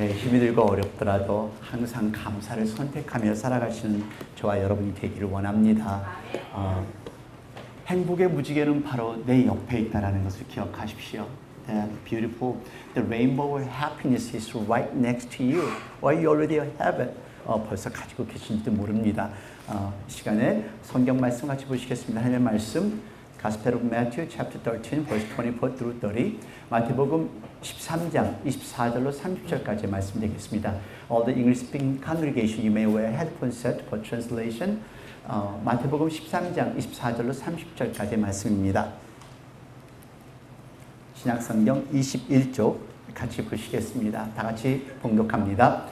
힘이 들고 어렵더라도 항상 감사를 선택하며 살아가시는 저와 여러분이 되기를 원합니다. 행복의 무지개는 바로 내 옆에 있다는 것을 기억하십시오. That beautiful, the rainbow of happiness is right next to you, or you already have it. 벌써 가지고 계신지도 모릅니다. 시간에 성경 말씀 같이 보시겠습니다. 하나님의 말씀, Gospel of Matthew, chapter 13, verse 24 through 30. 마태복음 13장 24절로 30절까지 말씀드리겠습니다. All the English-speaking congregation, you may wear headphone set for translation. 마태복음 13장 24절로 30절까지 말씀입니다. 신약성경 21쪽 같이 보시겠습니다. 다 같이 봉독합니다.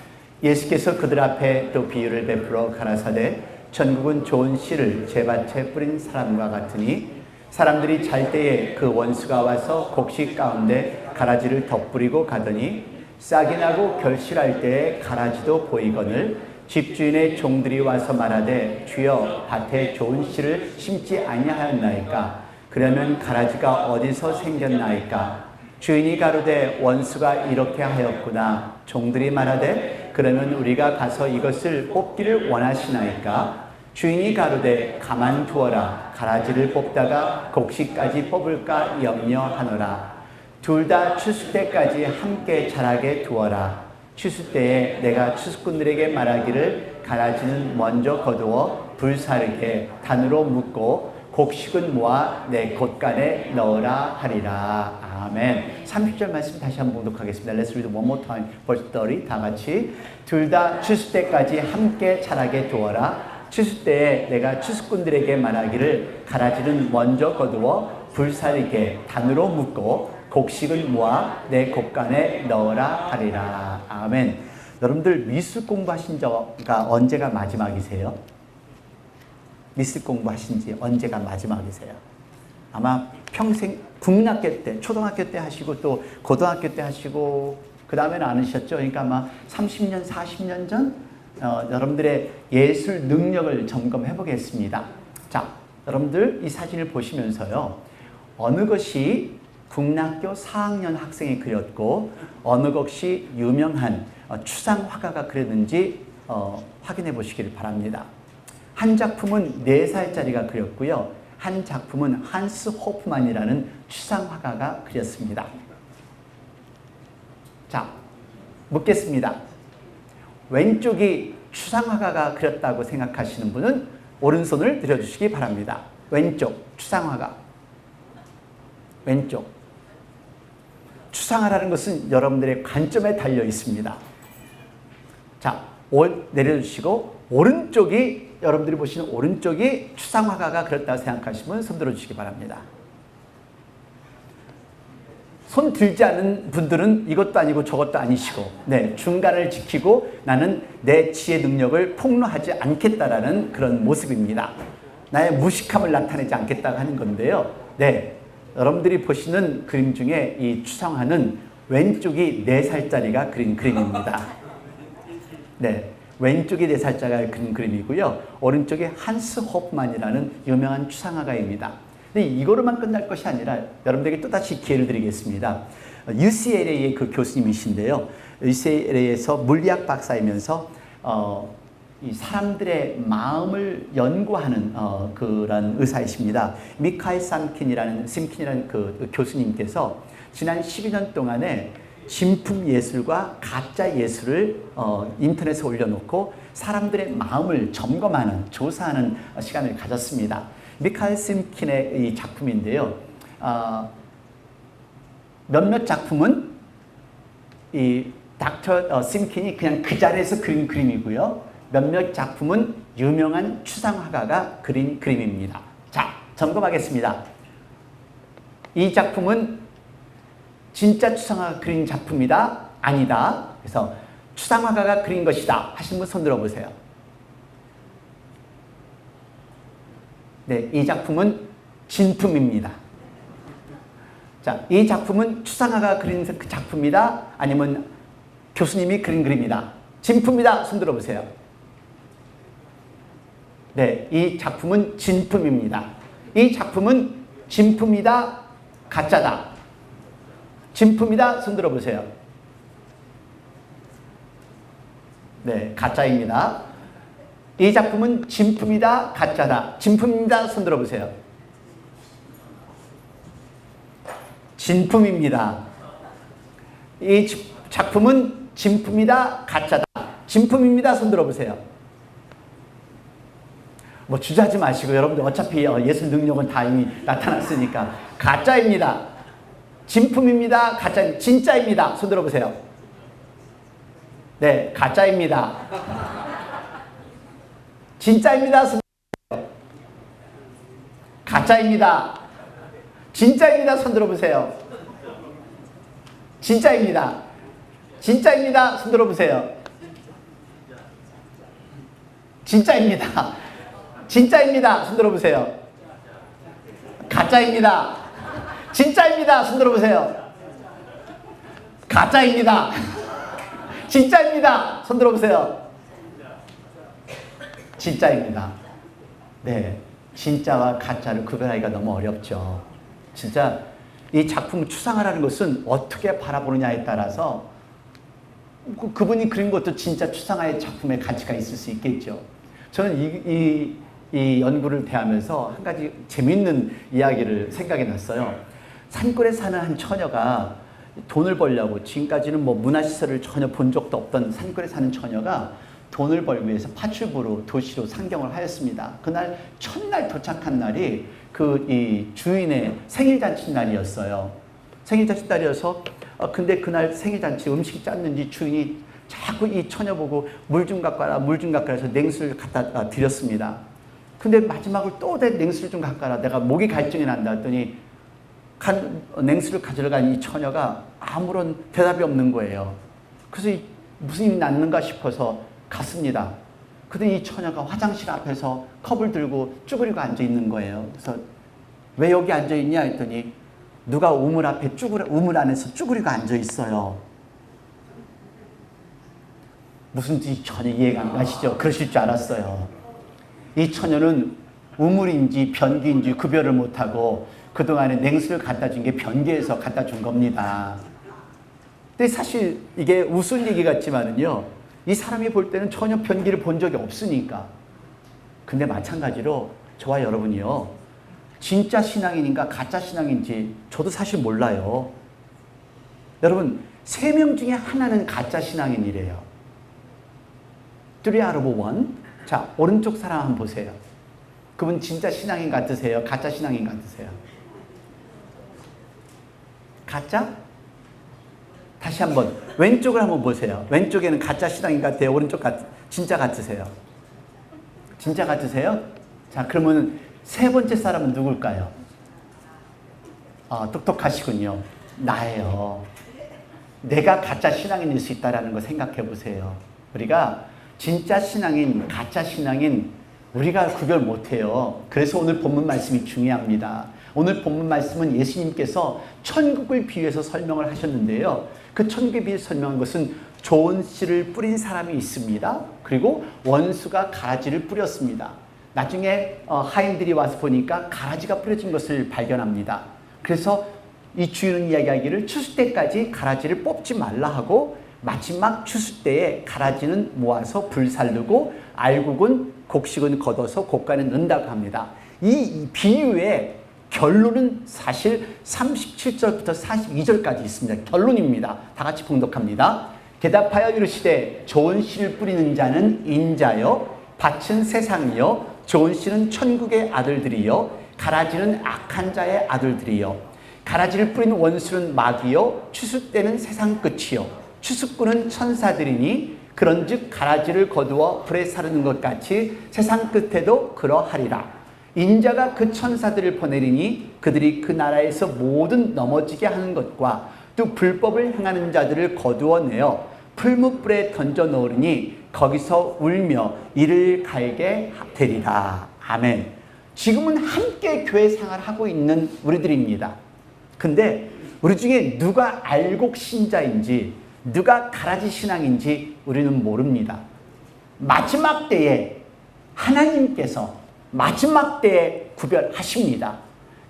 예수께서 그들 앞에 또 비유를 베풀어 가라사대 천국은 좋은 씨를 제밭에 뿌린 사람과 같으니 사람들이 잘 때에 그 원수가 와서 곡식 가운데 가라지를 덧뿌리고 가더니 싹이 나고 결실할 때에 가라지도 보이거늘 집주인의 종들이 와서 말하되 주여 밭에 좋은 씨를 심지 아니하였나이까 그러면 가라지가 어디서 생겼나이까 주인이 가로되 원수가 이렇게 하였구나 종들이 말하되 그러면 우리가 가서 이것을 뽑기를 원하시나이까 주인이 가로되 가만 두어라 가라지를 뽑다가 곡식까지 뽑을까 염려하노라 둘 다 추수 때까지 함께 자라게 두어라 추수 때에 내가 추수꾼들에게 말하기를 가라지는 먼저 거두어 불사르게 단으로 묶고 곡식은 모아 내 곶간에 넣으라 하리라. 아멘. 30절 말씀 다시 한번 봉독하겠습니다. Let's read one more time. Verse 30. 다 같이. 둘 다 추수 때까지 함께 자라게 두어라. 추수 때에 내가 추수꾼들에게 말하기를 가라지는 먼저 거두어 불사르게 단으로 묶고 곡식은 모아 내 곶간에 넣으라 하리라. 아멘. 여러분들 미술 공부하신 저가 언제가 마지막이세요? 미술 공부하신 지 언제가 마지막이세요? 아마 평생 국민학교 때, 초등학교 때 하시고 또 고등학교 때 하시고 그 다음에는 안 하셨죠? 그러니까 아마 30년, 40년 전 여러분들의 예술 능력을 점검해 보겠습니다. 자, 여러분들 이 사진을 보시면서요. 어느 것이 국민학교 4학년 학생이 그렸고 어느 것이 유명한 추상 화가가 그렸는지 확인해 보시기를 바랍니다. 한 작품은 4살짜리가 그렸고요. 한 작품은 한스 호프만이라는 추상 화가가 그렸습니다. 자, 묻겠습니다. 왼쪽이 추상 화가가 그렸다고 생각하시는 분은 오른손을 들어주시기 바랍니다. 왼쪽, 추상 화가. 왼쪽. 추상화라는 것은 여러분들의 관점에 달려 있습니다. 자, 내려주시고 오른쪽이 여러분들이 보시는 오른쪽이 추상화가가 그렸다고 생각하시면 손 들어주시기 바랍니다. 손 들지 않은 분들은 이것도 아니고 저것도 아니시고 중간을 지키고 나는 내 지혜 능력을 폭로하지 않겠다라는 그런 모습입니다. 나의 무식함을 나타내지 않겠다고 하는 건데요. 여러분들이 보시는 그림 중에 이 추상화는 왼쪽이 4살짜리가 그린 그림입니다. 왼쪽이 4살짜리가 그린 그림이고요. 오른쪽이 한스 호프만이라는 유명한 추상화가입니다. 근데 이거로만 끝날 것이 아니라 여러분들에게 또다시 기회를 드리겠습니다. UCLA의 그 교수님이신데요. UCLA에서 물리학 박사이면서 이 사람들의 마음을 연구하는 그런 의사이십니다. 미카엘 심킨이라는 그 교수님께서 지난 12년 동안에 진품 예술과 가짜 예술을 인터넷에 올려놓고 사람들의 마음을 점검하는, 조사하는 시간을 가졌습니다. 미카엘 심킨의 이 작품인데요. 몇몇 작품은 이 닥터 심킨이 그냥 그 자리에서 그린 그림이고요. 몇몇 작품은 유명한 추상화가가 그린 그림입니다. 자, 점검하겠습니다. 이 작품은 진짜 추상화가 그린 작품이다? 아니다. 그래서 추상화가가 그린 것이다 하시는 분 손 들어보세요. 이 작품은 진품입니다. 자, 이 작품은 추상화가가 그린 그 작품이다? 아니면 교수님이 그린 그림이다? 진품이다. 손 들어보세요. 이 작품은 진품입니다. 이 작품은 진품이다? 가짜다? 진품이다? 손 들어보세요. 네, 가짜입니다. 이 작품은 진품이다, 가짜다. 진품입니다. 손 들어보세요. 진품입니다. 이 작품은 진품이다, 가짜다. 진품입니다. 손 들어보세요. 뭐 주저하지 마시고 여러분들 어차피 예술 능력은 다 이미 나타났으니까 가짜입니다. 진품입니다. 가짜, 진짜입니다. 손 들어보세요. 네, 가짜입니다. 진짜입니다. 손 들어보세요. 가짜입니다. 진짜입니다. 손 들어보세요. 진짜입니다. 진짜입니다. 손 들어보세요. 진짜입니다. 진짜입니다. 손 들어보세요. 가짜입니다. 진짜입니다. 손 들어보세요. 가짜입니다. 진짜입니다. 손 들어보세요. 진짜입니다. 네, 진짜와 가짜를 구별하기가 너무 어렵죠. 진짜 이 작품을 추상화라는 것은 어떻게 바라보느냐에 따라서 그분이 그린 것도 진짜 추상화의 작품의 가치가 있을 수 있겠죠. 저는 이 연구를 대하면서 한 가지 재미있는 이야기를 생각이 났어요. 산골에 사는 한 처녀가 돈을 벌려고, 지금까지는 뭐 문화시설을 전혀 본 적도 없던 산골에 사는 처녀가 돈을 벌기 위해서 파출부로 도시로 상경을 하였습니다. 그날 첫날 도착한 날이 이 주인의 생일잔치 날이었어요. 생일잔치 날이어서 근데 그날 생일잔치 음식이 짰는지 주인이 자꾸 이 처녀 보고 물 좀 갖고 와라, 물 좀 갖고 와라 해서 냉수를 갖다 드렸습니다. 근데 마지막으로 또 냉수를 좀 갖고 와라, 내가 목이 갈증이 난다 했더니 냉수를 가지러 간 이 처녀가 아무런 대답이 없는 거예요. 그래서 무슨 일이 났는가 싶어서 갔습니다. 그때 이 처녀가 화장실 앞에서 컵을 들고 쭈그리고 앉아 있는 거예요. 그래서 왜 여기 앉아 있냐 했더니 누가 우물 앞에 우물 안에서 쭈그리고 앉아 있어요. 무슨지 전혀 이해가 안 가시죠? 그러실 줄 알았어요. 이 처녀는 우물인지 변기인지 구별을 못하고 그동안에 냉수를 갖다 준 게 변기에서 갖다 준 겁니다. 근데 사실 이게 우스운 얘기 같지만은요, 이 사람이 볼 때는 전혀 변기를 본 적이 없으니까. 근데 마찬가지로 저와 여러분이요, 진짜 신앙인인가 가짜 신앙인지 저도 사실 몰라요. 여러분, 3명 중에 하나는 가짜 신앙인이래요. 3 out of 1. 자, 오른쪽 사람 한번 보세요. 그분 진짜 신앙인 같으세요? 가짜 신앙인 같으세요? 가짜? 다시 한번 왼쪽을 한번 보세요. 왼쪽에는 가짜 신앙인 같아요? 오른쪽 진짜 같으세요? 진짜 같으세요? 자, 그러면 세 번째 사람은 누굴까요? 똑똑하시군요. 나예요. 내가 가짜 신앙인일 수 있다는 거 생각해 보세요. 우리가 진짜 신앙인, 가짜 신앙인 우리가 구별 못해요. 그래서 오늘 본문 말씀이 중요합니다. 오늘 본문 말씀은 예수님께서 천국을 비유해서 설명을 하셨는데요. 그 천국에 비유해서 설명한 것은 좋은 씨를 뿌린 사람이 있습니다. 그리고 원수가 가라지를 뿌렸습니다. 나중에 하인들이 와서 보니까 가라지가 뿌려진 것을 발견합니다. 그래서 이 주인은 이야기하기를 추수 때까지 가라지를 뽑지 말라 하고 마지막 추수 때에 가라지는 모아서 불살르고 알곡은 곡식은 걷어서 곡간에 넣는다고 합니다. 이 비유의 결론은 사실 37절부터 42절까지 있습니다. 결론입니다. 다 같이 봉독합니다. 대답하여 이르시되 좋은 씨를 뿌리는 자는 인자요 밭은 세상이요 좋은 씨는 천국의 아들들이요 가라지는 악한 자의 아들들이요 가라지를 뿌리는 원수는 마귀요 추수 때는 세상 끝이요 추수꾼은 천사들이니 그런즉 가라지를 거두어 불에 사르는 것 같이 세상 끝에도 그러하리라. 인자가 그 천사들을 보내리니 그들이 그 나라에서 모든 넘어지게 하는 것과 또 불법을 행하는 자들을 거두어내어 풀무불에 던져 놓으리니 거기서 울며 이를 갈게 되리라. 아멘. 지금은 함께 교회 생활을 하고 있는 우리들입니다. 근데 우리 중에 누가 알곡 신자인지 누가 가라지 신앙인지 우리는 모릅니다. 마지막 때에 하나님께서 마지막 때에 구별하십니다.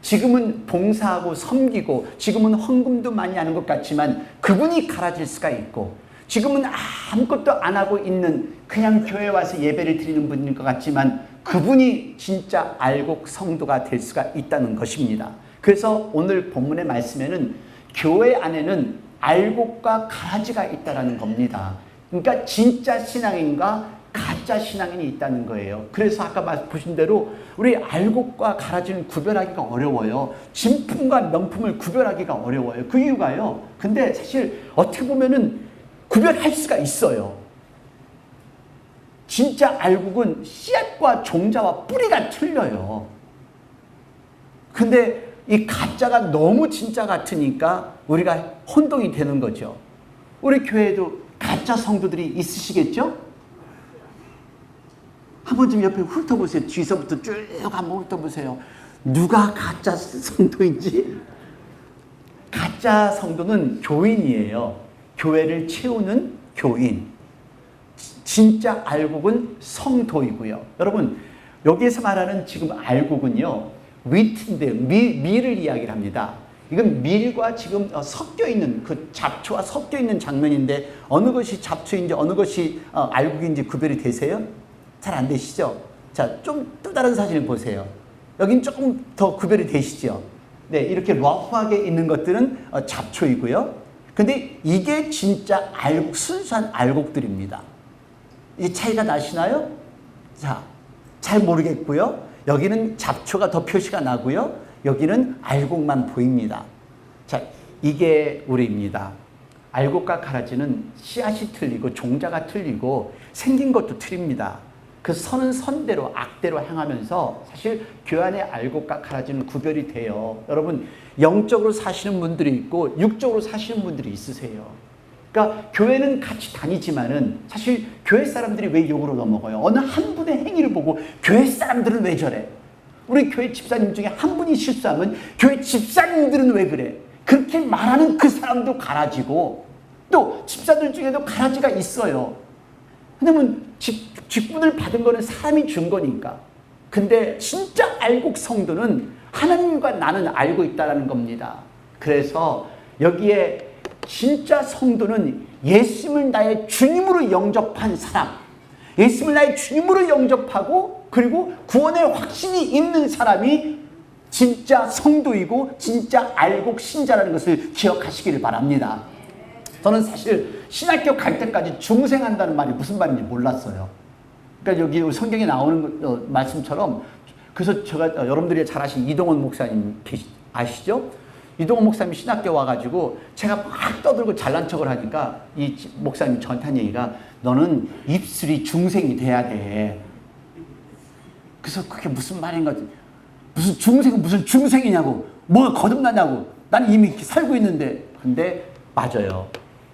지금은 봉사하고 섬기고 지금은 헌금도 많이 하는 것 같지만 그분이 가라질 수가 있고 지금은 아무것도 안 하고 있는 그냥 교회 와서 예배를 드리는 분인 것 같지만 그분이 진짜 알곡 성도가 될 수가 있다는 것입니다. 그래서 오늘 본문의 말씀에는 교회 안에는 알곡과 가라지가 있다는 겁니다. 그러니까 진짜 신앙인과 가짜 신앙인이 있다는 거예요. 그래서 아까 보신 대로 우리 알곡과 가라지는 구별하기가 어려워요. 진품과 명품을 구별하기가 어려워요. 그 이유가요. 근데 사실 어떻게 보면은 구별할 수가 있어요. 진짜 알곡은 씨앗과 종자와 뿌리가 틀려요. 근데 이 가짜가 너무 진짜 같으니까 우리가 혼동이 되는 거죠. 우리 교회에도 가짜 성도들이 있으시겠죠? 한번 좀 옆에 훑어보세요. 뒤에서부터 쭉 한번 훑어보세요. 누가 가짜 성도인지? 가짜 성도는 교인이에요. 교회를 채우는 교인. 진짜 알곡은 성도이고요. 여러분, 여기에서 말하는 지금 알곡은요, 윗인데요. 밀을 이야기를 합니다. 이건 밀과 지금 섞여 있는 그 잡초와 섞여 있는 장면인데 어느 것이 잡초인지 어느 것이 알곡인지 구별이 되세요? 잘 안 되시죠? 자, 좀 또 다른 사진을 보세요. 여긴 조금 더 구별이 되시죠? 네, 이렇게 러프하게 있는 것들은 잡초이고요. 근데 이게 진짜 알곡, 순수한 알곡들입니다. 이 차이가 나시나요? 자, 잘 모르겠고요. 여기는 잡초가 더 표시가 나고요. 여기는 알곡만 보입니다. 자, 이게 우리입니다. 알곡과 가라지는 씨앗이 틀리고 종자가 틀리고 생긴 것도 틀립니다. 그 선은 선대로 악대로 향하면서 사실 교회 안에 알곡과 가라지는 구별이 돼요. 여러분, 영적으로 사시는 분들이 있고 육적으로 사시는 분들이 있으세요. 그러니까 교회는 같이 다니지만은 사실 교회 사람들이 왜 욕으로 넘어가요? 어느 한 분의 행위를 보고 교회 사람들은 왜 저래? 우리 교회 집사님 중에 한 분이 실수하면 교회 집사님들은 왜 그래? 그렇게 말하는 그 사람도 가라지고 또 집사들 중에도 가라지가 있어요. 왜냐면 직분을 받은 거는 사람이 준 거니까. 근데 진짜 알곡 성도는 하나님과 나는 알고 있다는 겁니다. 그래서 여기에 진짜 성도는 예수님을 나의 주님으로 영접한 사람, 예수님을 나의 주님으로 영접하고 그리고 구원의 확신이 있는 사람이 진짜 성도이고 진짜 알곡 신자라는 것을 기억하시기를 바랍니다. 저는 사실 신학교 갈 때까지 중생한다는 말이 무슨 말인지 몰랐어요. 그러니까 여기 성경에 나오는 말씀처럼, 그래서 제가 여러분들이 잘 아시는 이동원 목사님 아시죠? 이동원 목사님이 신학교 와가지고 제가 막 떠들고 잘난 척을 하니까 이 목사님이 저한테 한 얘기가, 너는 입술이 중생이 돼야 돼. 그래서 그게 무슨 말인가, 무슨 중생은 무슨 중생이냐고, 뭐 거듭나냐고, 나는 이미 이렇게 살고 있는데. 근데 맞아요.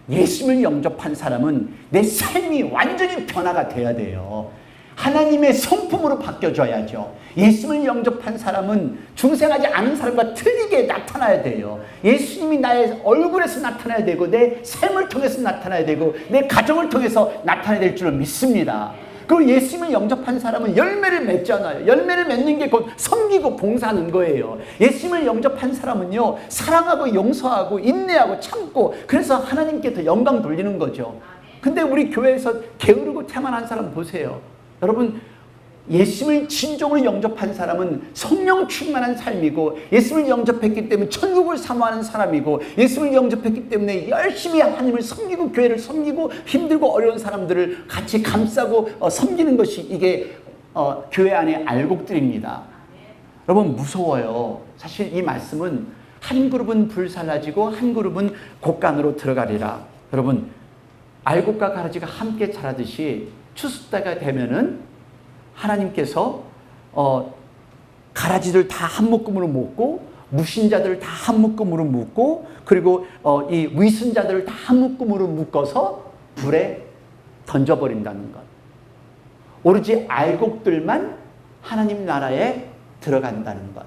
예수님을 영접한 사람은 내 삶이 완전히 변화가 돼야 돼요. 하나님의 성품으로 바뀌어져야죠. 예수님을 영접한 사람은 중생하지 않은 사람과 틀리게 나타나야 돼요. 예수님이 나의 얼굴에서 나타나야 되고 내 삶을 통해서 나타나야 되고 내 가정을 통해서 나타나야 될 줄을 믿습니다. 그리고 예수님을 영접한 사람은 열매를 맺잖아요. 열매를 맺는 게 곧 섬기고 봉사하는 거예요. 예수님을 영접한 사람은요, 사랑하고 용서하고 인내하고 참고, 그래서 하나님께 더 영광 돌리는 거죠. 근데 우리 교회에서 게으르고 태만한 사람 보세요. 여러분, 예수님을 진정으로 영접한 사람은 성령 충만한 삶이고, 예수님을 영접했기 때문에 천국을 사모하는 사람이고, 예수님을 영접했기 때문에 열심히 하나님을 섬기고 교회를 섬기고 힘들고 어려운 사람들을 같이 감싸고 섬기는 것이 이게 교회 안의 알곡들입니다. 여러분, 무서워요. 사실 이 말씀은 한 그룹은 불살라지고 한 그룹은 곡간으로 들어가리라. 여러분, 알곡과 가라지가 함께 자라듯이 추수 때가 되면은 하나님께서 가라지들 다 한 묶음으로 묶고 무신자들을 다 한 묶음으로 묶고 그리고 이 위선자들을 다 한 묶음으로 묶어서 불에 던져버린다는 것. 오로지 알곡들만 하나님 나라에 들어간다는 것.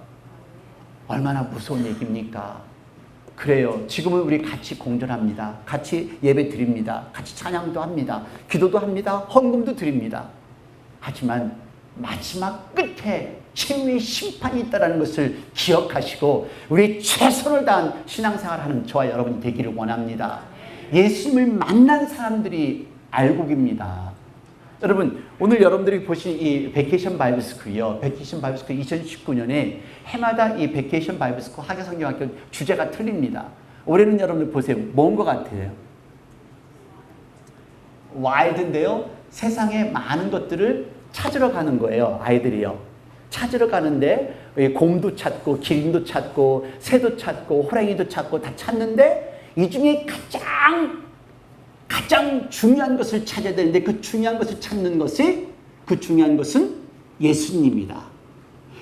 얼마나 무서운 얘기입니까? 그래요. 지금은 우리 같이 공존합니다. 같이 예배 드립니다. 같이 찬양도 합니다. 기도도 합니다. 헌금도 드립니다. 하지만 마지막 끝에 최후의 심판이 있다는 것을 기억하시고 우리 최선을 다한 신앙생활하는 저와 여러분이 되기를 원합니다. 예수님을 만난 사람들이 알곡입니다. 여러분, 오늘 여러분들이 보신 이 베케이션 바이블 스쿨이요. 베케이션 바이블 스쿨 2019년에 해마다 이 베케이션 바이블 스쿨 학예성경학교 주제가 틀립니다. 올해는 여러분들 보세요. 뭔 것 같아요? 와일드인데요. 세상에 많은 것들을 찾으러 가는 거예요. 아이들이요. 찾으러 가는데 곰도 찾고 기린도 찾고 새도 찾고 호랑이도 찾고 다 찾는데 이 중에 가장 중요한 것을 찾아야 되는데 그 중요한 것을 찾는 것이 그 중요한 것은 예수님입니다.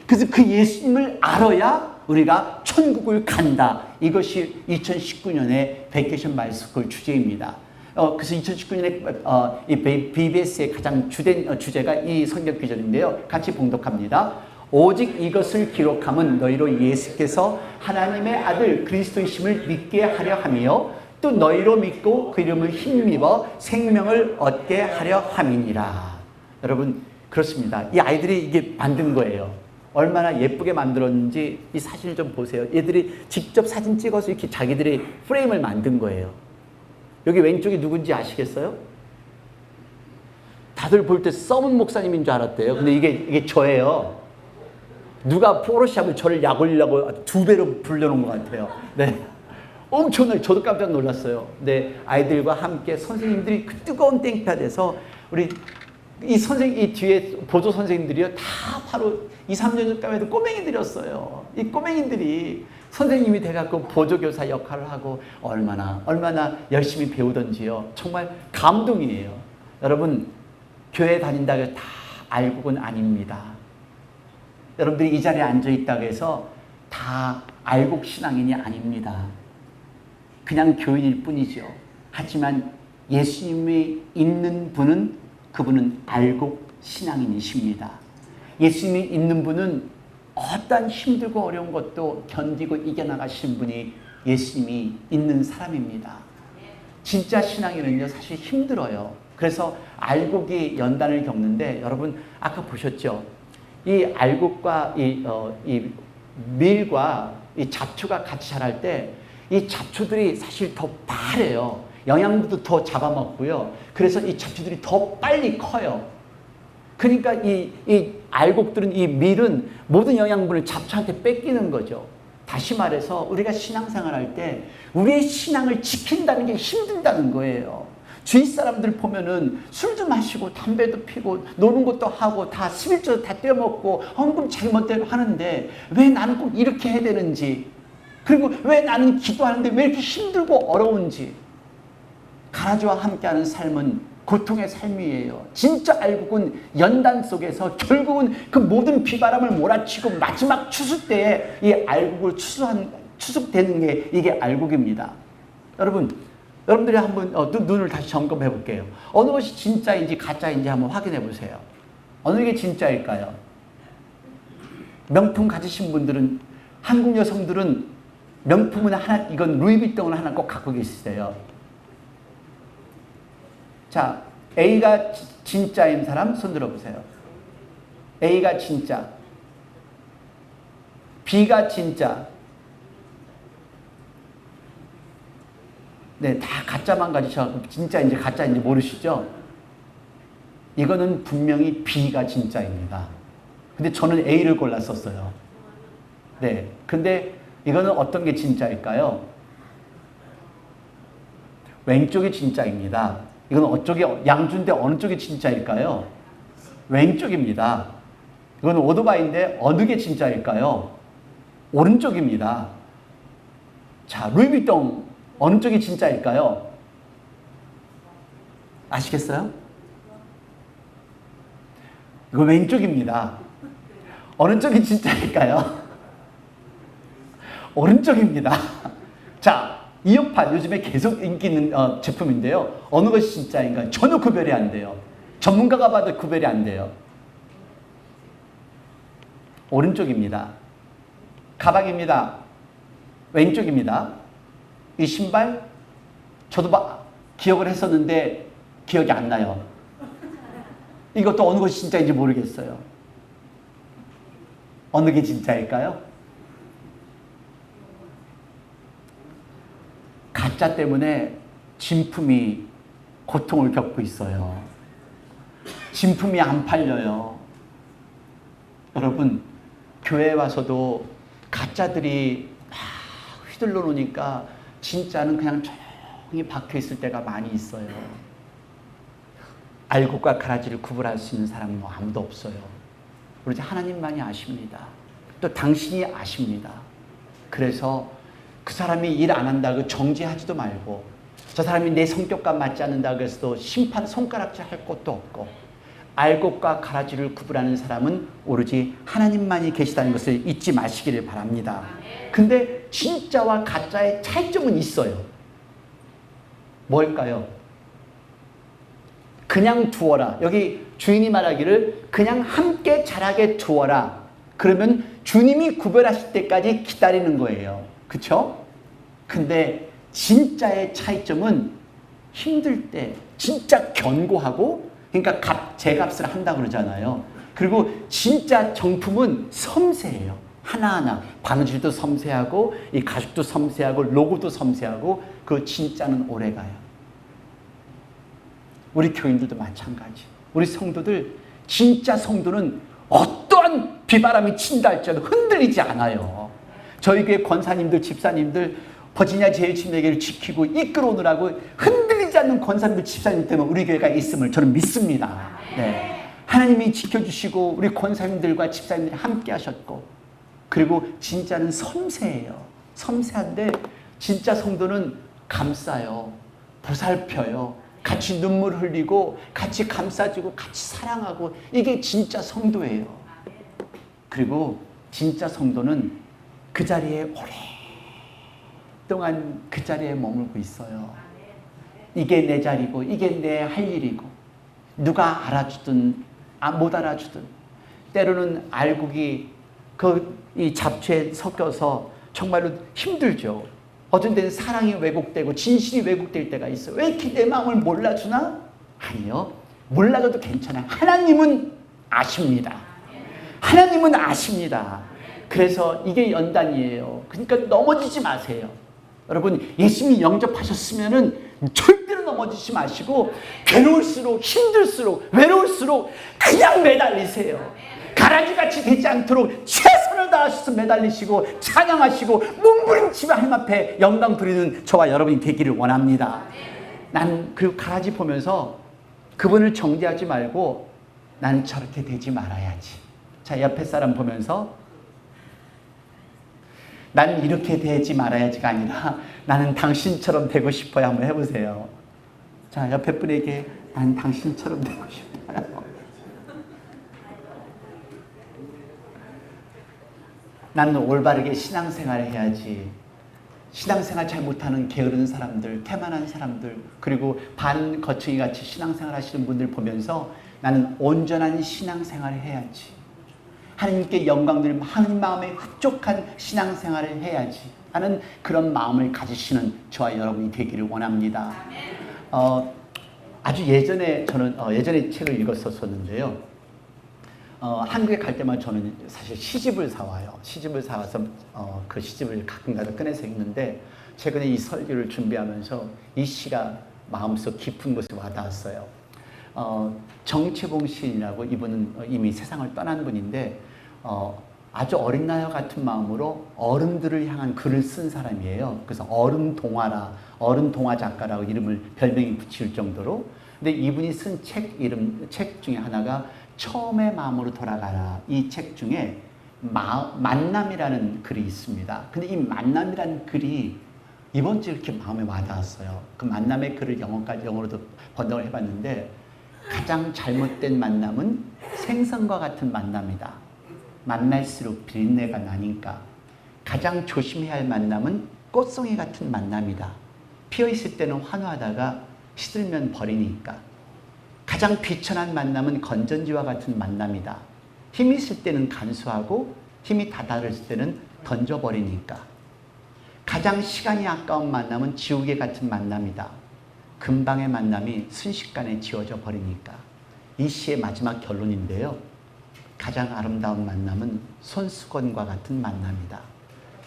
그래서 그 예수님을 알아야 우리가 천국을 간다. 이것이 2019년의 베케이션 바이블 스쿨 주제입니다. 그래서 2019년에 이 BBS의 가장 주된 주제가 이 성경 구절인데요. 같이 봉독합니다. 오직 이것을 기록함은 너희로 예수께서 하나님의 아들 그리스도이심을 믿게 하려 하며 또 너희로 믿고 그 이름을 힘입어 생명을 얻게 하려 함이니라. 여러분, 그렇습니다. 이 아이들이 이게 만든 거예요. 얼마나 예쁘게 만들었는지 이 사진을 좀 보세요. 얘들이 직접 사진 찍어서 이렇게 자기들이 프레임을 만든 거예요. 여기 왼쪽이 누군지 아시겠어요? 다들 볼 때 서문 목사님인 줄 알았대요. 근데 이게 저예요. 누가 포토샵을 저를 약 올리려고 2배로 불려놓은 것 같아요. 네. 엄청나게 저도 깜짝 놀랐어요. 네, 아이들과 함께 선생님들이 그 뜨거운 땡볕에서 우리 이 뒤에 보조 선생님들이요. 다 바로 2, 3년 전까지만 해도 꼬맹이들이었어요. 이 꼬맹이들이 선생님이 돼갖고 보조교사 역할을 하고 얼마나 열심히 배우던지요. 정말 감동이에요. 여러분, 교회 다닌다고 해서 다 알곡은 아닙니다. 여러분들이 이 자리에 앉아있다고 해서 다 알곡 신앙인이 아닙니다. 그냥 교인일 뿐이죠. 하지만 예수님이 있는 분은 그분은 알곡 신앙인이십니다. 예수님이 있는 분은 어떤 힘들고 어려운 것도 견디고 이겨나가신 분이 예수님이 있는 사람입니다. 진짜 신앙인은요, 사실 힘들어요. 그래서 알곡이 연단을 겪는데 여러분 아까 보셨죠? 이 알곡과 이 밀과 이 잡초가 같이 자랄 때 이 잡초들이 사실 더 빠르요. 영양분도 더 잡아먹고요. 그래서 이 잡초들이 더 빨리 커요. 그러니까 이 알곡들은, 이 밀은 모든 영양분을 잡초한테 뺏기는 거죠. 다시 말해서 우리가 신앙생활 할 때 우리의 신앙을 지킨다는 게 힘들다는 거예요. 주위 사람들 보면은 술도 마시고 담배도 피고 노는 것도 하고 다 11조도 다 떼어먹고 헌금 자기 멋대로 하는데 왜 나는 꼭 이렇게 해야 되는지, 그리고 왜 나는 기도하는데 왜 이렇게 힘들고 어려운지. 가라지와 함께하는 삶은 고통의 삶이에요. 진짜 알곡은 연단 속에서 결국은 그 모든 비바람을 몰아치고 마지막 추수 때에 이 알곡을 추수되는 게 이게 알곡입니다. 여러분들이 한번 눈을 다시 점검해 볼게요. 어느 것이 진짜인지 가짜인지 한번 확인해 보세요. 어느 게 진짜일까요? 명품 가지신 분들은, 한국 여성들은 명품은 하나, 이건 루이비통을 하나 꼭 갖고 계시세요. 자, A가 진짜인 사람 손 들어보세요. A가 진짜, B가 진짜. 네, 다 가짜만 가지셔서 진짜인지 가짜인지 모르시죠? 이거는 분명히 B가 진짜입니다. 근데 저는 A를 골랐었어요. 네, 근데 이거는 어떤 게 진짜일까요? 왼쪽이 진짜입니다. 이건 양주인데 어느 쪽이 진짜일까요? 왼쪽입니다. 이건 오토바이인데 어느 게 진짜일까요? 오른쪽입니다. 자, 루이비통 어느 쪽이 진짜일까요? 아시겠어요? 이거 왼쪽입니다. 어느 쪽이 진짜일까요? 오른쪽입니다. 자, 이어팟 요즘에 계속 인기 있는 제품인데요. 어느 것이 진짜인가요? 전혀 구별이 안 돼요. 전문가가 봐도 구별이 안 돼요. 오른쪽입니다. 가방입니다. 왼쪽입니다. 이 신발 저도 기억을 했었는데 기억이 안 나요. 이것도 어느 것이 진짜인지 모르겠어요. 어느 게 진짜일까요? 가짜 때문에 진품이 고통을 겪고 있어요. 진품이 안 팔려요. 여러분, 교회에 와서도 가짜들이 막 휘둘러 놓으니까 진짜는 그냥 조용히 박혀 있을 때가 많이 있어요. 알곡과 가라지를 구분할 수 있는 사람은 아무도 없어요. 오로지 하나님만이 아십니다. 또 당신이 아십니다. 그래서 그 사람이 일 안 한다고 정죄하지도 말고, 저 사람이 내 성격과 맞지 않는다고 해서도 심판 손가락질 할 것도 없고, 알곡과 가라지를 구분하는 사람은 오로지 하나님만이 계시다는 것을 잊지 마시기를 바랍니다. 근데 진짜와 가짜의 차이점은 있어요. 뭘까요? 그냥 두어라. 여기 주인이 말하기를 그냥 함께 자라게 두어라. 그러면 주님이 구별하실 때까지 기다리는 거예요. 그렇죠? 근데 진짜의 차이점은 힘들 때 진짜 견고하고, 그러니까 제값을 한다고 그러잖아요. 그리고 진짜 정품은 섬세해요. 하나하나. 바느질도 섬세하고, 이 가죽도 섬세하고, 로고도 섬세하고, 그 진짜는 오래가요. 우리 교인들도 마찬가지. 우리 성도들, 진짜 성도는 어떠한 비바람이 친다 할지라도 흔들리지 않아요. 저희 교회 권사님들, 집사님들, 버지니아 제일침례교회를 지키고 이끌어오느라고 흔들리지 않는 권사님들, 집사님 때문에 우리 교회가 있음을 저는 믿습니다. 네. 하나님이 지켜주시고 우리 권사님들과 집사님들이 함께 하셨고, 그리고 진짜는 섬세해요. 섬세한데 진짜 성도는 감싸요. 보살펴요. 같이 눈물 흘리고 같이 감싸주고 같이 사랑하고, 이게 진짜 성도예요. 그리고 진짜 성도는 그 자리에 오랫동안 그 자리에 머물고 있어요. 이게 내 자리고 이게 내 할 일이고, 누가 알아주든 못 알아주든, 때로는 알곡이 이 잡초에 섞여서 정말로 힘들죠. 어떤 때는 사랑이 왜곡되고 진실이 왜곡될 때가 있어요. 왜 이렇게 내 마음을 몰라주나? 아니요. 몰라줘도 괜찮아요. 하나님은 아십니다. 하나님은 아십니다. 그래서 이게 연단이에요. 그러니까 넘어지지 마세요. 여러분, 예수님이 영접하셨으면은 절대로 넘어지지 마시고, 괴로울수록, 힘들수록, 외로울수록 그냥 매달리세요. 가라지같이 되지 않도록 최선을 다하셔서 매달리시고 찬양하시고 몸부림치며 하나님 앞에 영광 드리는 저와 여러분이 되기를 원합니다. 난 그 가라지 보면서 그분을 정죄하지 말고, 난 저렇게 되지 말아야지. 자, 옆에 사람 보면서 나는 이렇게 되지 말아야지가 아니라 나는 당신처럼 되고 싶어요. 한번 해보세요. 자, 옆에 분에게 나는 당신처럼 되고 싶어요. 나는 올바르게 신앙생활을 해야지. 신앙생활 잘 못하는 게으른 사람들, 태만한 사람들, 그리고 반거추기 같이 신앙생활 하시는 분들 보면서 나는 온전한 신앙생활을 해야지. 하나님께 영광 드리며 하나님 마음에 흡족한 신앙생활을 해야지 하는 그런 마음을 가지시는 저와 여러분이 되기를 원합니다. 아주 예전에 저는 예전에 책을 읽었었는데요. 한국에 갈 때만 저는 사실 시집을 사와요. 시집을 사와서 그 시집을 가끔가다 꺼내서 읽는데, 최근에 이 설교를 준비하면서 이 시가 마음속 깊은 곳에 와닿았어요. 정채봉 시인이라고, 이분은 이미 세상을 떠난 분인데 아주 어린 나이와 같은 마음으로 어른들을 향한 글을 쓴 사람이에요. 그래서 어른 동화 작가라고 별명이 붙일 정도로. 근데 이분이 쓴 책 중에 하나가 처음의 마음으로 돌아가라. 이 책 중에 만남이라는 글이 있습니다. 근데 이 만남이라는 글이 이번 주에 이렇게 마음에 와닿았어요. 그 만남의 글을 영어로도 번역을 해봤는데, 가장 잘못된 만남은 생선과 같은 만남이다. 만날수록 비린내가 나니까. 가장 조심해야 할 만남은 꽃송이 같은 만남이다. 피어있을 때는 환호하다가 시들면 버리니까. 가장 비천한 만남은 건전지와 같은 만남이다. 힘이 있을 때는 간수하고 힘이 다다를 때는 던져버리니까. 가장 시간이 아까운 만남은 지우개 같은 만남이다. 금방의 만남이 순식간에 지워져 버리니까. 이 시의 마지막 결론인데요. 가장 아름다운 만남은 손수건과 같은 만남이다.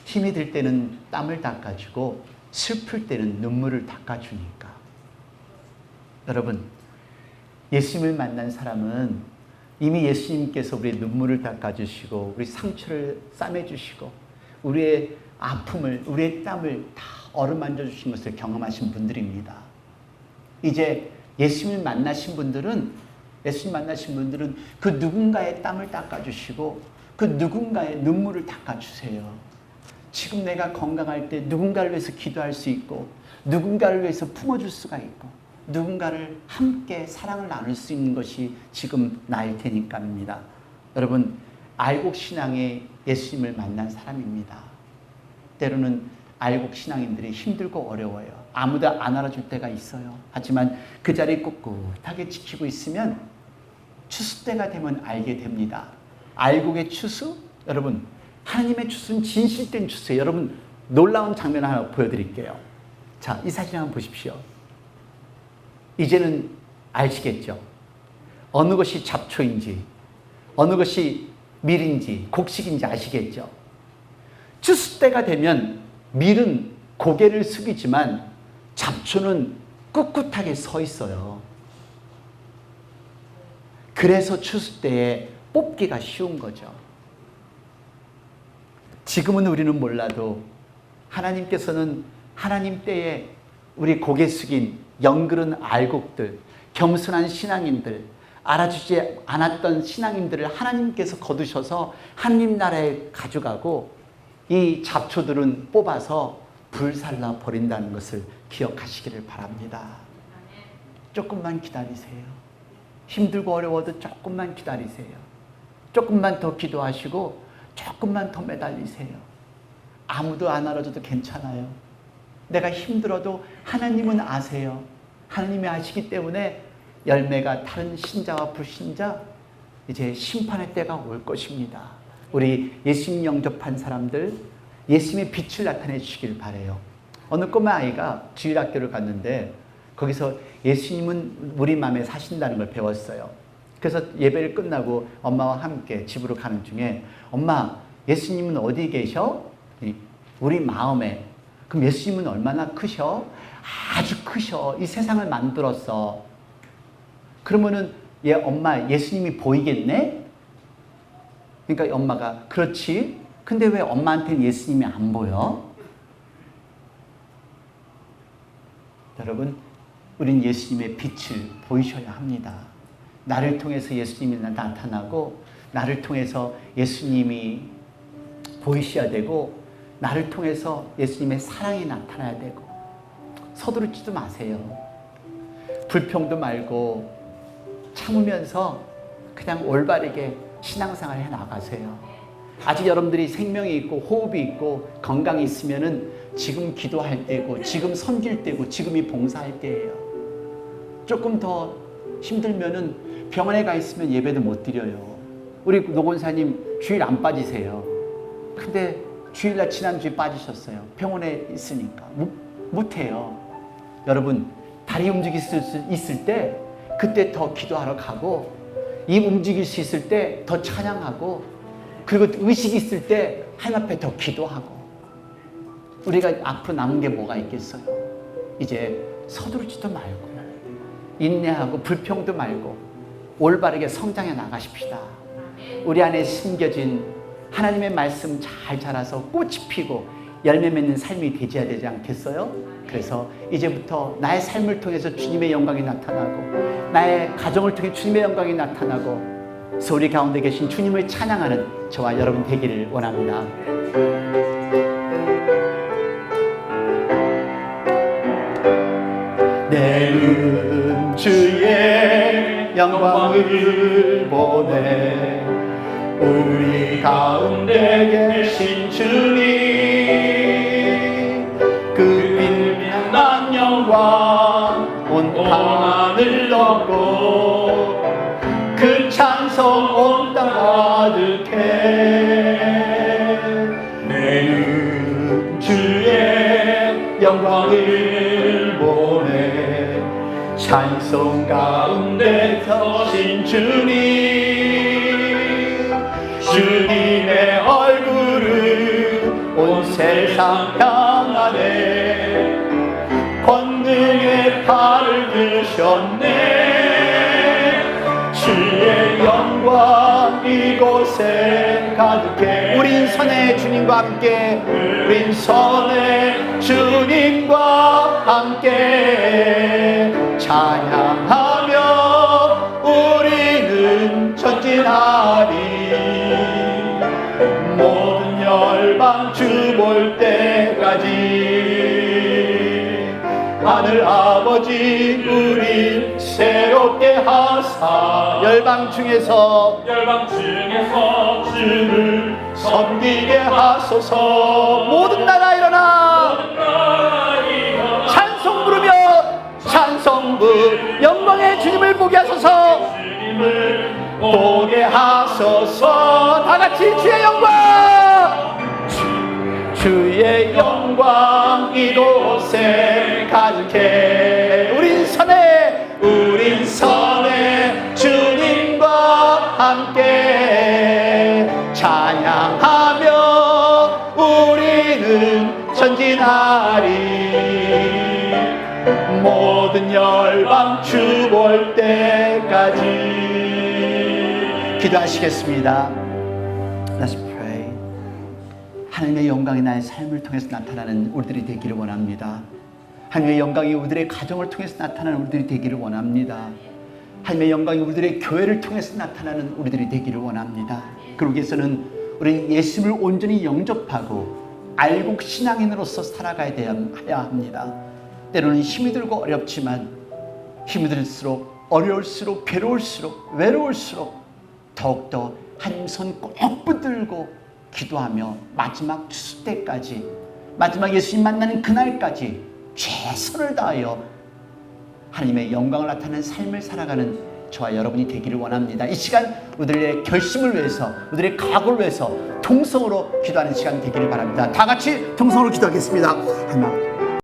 힘이 들 때는 땀을 닦아주고 슬플 때는 눈물을 닦아주니까. 여러분, 예수님을 만난 사람은 이미 예수님께서 우리의 눈물을 닦아주시고 우리 상처를 싸매주시고 우리의 아픔을, 우리의 땀을 다 어루만져 주신 것을 경험하신 분들입니다. 이제 예수님을 만나신 분들은 그 누군가의 땀을 닦아주시고 그 누군가의 눈물을 닦아주세요. 지금 내가 건강할 때 누군가를 위해서 기도할 수 있고 누군가를 위해서 품어줄 수가 있고 누군가를 함께 사랑을 나눌 수 있는 것이 지금 나일 테니까입니다. 여러분, 알곡신앙에 예수님을 만난 사람입니다. 때로는 알곡신앙인들이 힘들고 어려워요. 아무도 안 알아줄 때가 있어요. 하지만 그 자리 꿋꿋하게 지키고 있으면 추수 때가 되면 알게 됩니다. 알곡의 추수? 여러분, 하나님의 추수는 진실된 추수예요. 여러분, 놀라운 장면 하나 보여드릴게요. 자, 이 사진 한번 보십시오. 이제는 아시겠죠? 어느 것이 잡초인지, 어느 것이 밀인지, 곡식인지 아시겠죠? 추수 때가 되면 밀은 고개를 숙이지만 잡초는 꿋꿋하게 서 있어요. 그래서 추수 때에 뽑기가 쉬운 거죠. 지금은 우리는 몰라도 하나님께서는 하나님 때에 우리 고개 숙인 영그른 알곡들, 겸손한 신앙인들, 알아주지 않았던 신앙인들을 하나님께서 거두셔서 하나님 나라에 가져가고 이 잡초들은 뽑아서 불살라 버린다는 것을 기억하시기를 바랍니다. 조금만 기다리세요. 힘들고 어려워도 조금만 기다리세요. 조금만 더 기도하시고 조금만 더 매달리세요. 아무도 안 알아줘도 괜찮아요. 내가 힘들어도 하나님은 아세요. 하나님이 아시기 때문에 열매가 다른 신자와 불신자, 이제 심판의 때가 올 것입니다. 우리 예수님 영접한 사람들, 예수님의 빛을 나타내 주시길 바라요. 어느 꼬마 아이가 주일학교를 갔는데 거기서 예수님은 우리 마음에 사신다는 걸 배웠어요. 그래서 예배를 끝나고 엄마와 함께 집으로 가는 중에 엄마, 예수님은 어디 계셔? 우리 마음에. 그럼 예수님은 얼마나 크셔? 아주 크셔. 이 세상을 만들었어. 그러면은 얘 엄마, 예수님이 보이겠네? 그러니까 엄마가 그렇지. 근데 왜 엄마한테는 예수님이 안 보여? 여러분, 우린 예수님의 빛을 보이셔야 합니다. 나를 통해서 예수님이 나타나고 나를 통해서 예수님이 보이셔야 되고 나를 통해서 예수님의 사랑이 나타나야 되고 서두르지도 마세요. 불평도 말고 참으면서 그냥 올바르게 신앙생활 해 나가세요. 아직 여러분들이 생명이 있고 호흡이 있고 건강이 있으면은 지금 기도할 때고 지금 섬길 때고 지금이 봉사할 때예요. 조금 더 힘들면은 병원에 가 있으면 예배도 못 드려요. 우리 노건사님 주일 안 빠지세요. 근데 주일날 지난주에 빠지셨어요. 병원에 있으니까 못해요. 여러분, 다리 움직일 수 있을 때 그때 더 기도하러 가고 입 움직일 수 있을 때 더 찬양하고 그리고 의식이 있을 때 하나님 앞에 더 기도하고 우리가 앞으로 남은 게 뭐가 있겠어요? 이제 서두르지도 말고 인내하고 불평도 말고 올바르게 성장해 나가십시다. 우리 안에 심겨진 하나님의 말씀 잘 자라서 꽃이 피고 열매 맺는 삶이 되어야 되지 않겠어요? 그래서 이제부터 나의 삶을 통해서 주님의 영광이 나타나고 나의 가정을 통해 주님의 영광이 나타나고 그래서 우리 가운데 계신 주님을 찬양하는 저와 여러분 되기를 원합니다. 내는 주의 영광을 보내 우리 가운데 계신 주님 그 빛난 영광 온 하늘 덮고 그 찬송 온 땅 가득해 내는 주의 영광을 보내 찬송 가운데 서신 주님의 얼굴을 온 세상 향하네 권능의 팔을 드셨네 이곳에 가득해. 우린 선의 주님과 함께, 우린 선의 주님과 함께 찬양하며 우리는 전진하리. 모든 열방 주 볼 때까지 하늘 아버지 우리 새롭게 하사 열방 중에서 주를 섬기게 하소서. 모든 나라 일어나 찬송 부르며 찬송 영광의 주님을 보게 하소서. 보게 하소서. 다같이 주의 영광, 주의 영광 이곳에 가득해. 우린 선의 주님과 함께 찬양하며 우리는 전진하리. 모든 열방 주 볼 때까지. 기도하시겠습니다. Let's pray. 하나님의 영광이 나의 삶을 통해서 나타나는 우리들이 되기를 원합니다. 하나님의 영광이 우리들의 가정을 통해서 나타나는 우리들이 되기를 원합니다. 하나님의 영광이 우리들의 교회를 통해서 나타나는 우리들이 되기를 원합니다. 그러기 위해서는 우리는 예수님을 온전히 영접하고 알고 신앙인으로서 살아가야 합니다. 때로는 힘이 들고 어렵지만 힘이 들수록 어려울수록 괴로울수록 외로울수록 더욱더 한 손 꼭 붙들고 기도하며 마지막 추수 때까지, 마지막 예수님 만나는 그날까지 최선을 다하여 하나님의 영광을 나타내는 삶을 살아가는 저와 여러분이 되기를 원합니다. 이 시간 우리들의 결심을 위해서, 우리들의 각오를 위해서 동성으로 기도하는 시간 되기를 바랍니다. 다 같이 동성으로 기도하겠습니다. 하나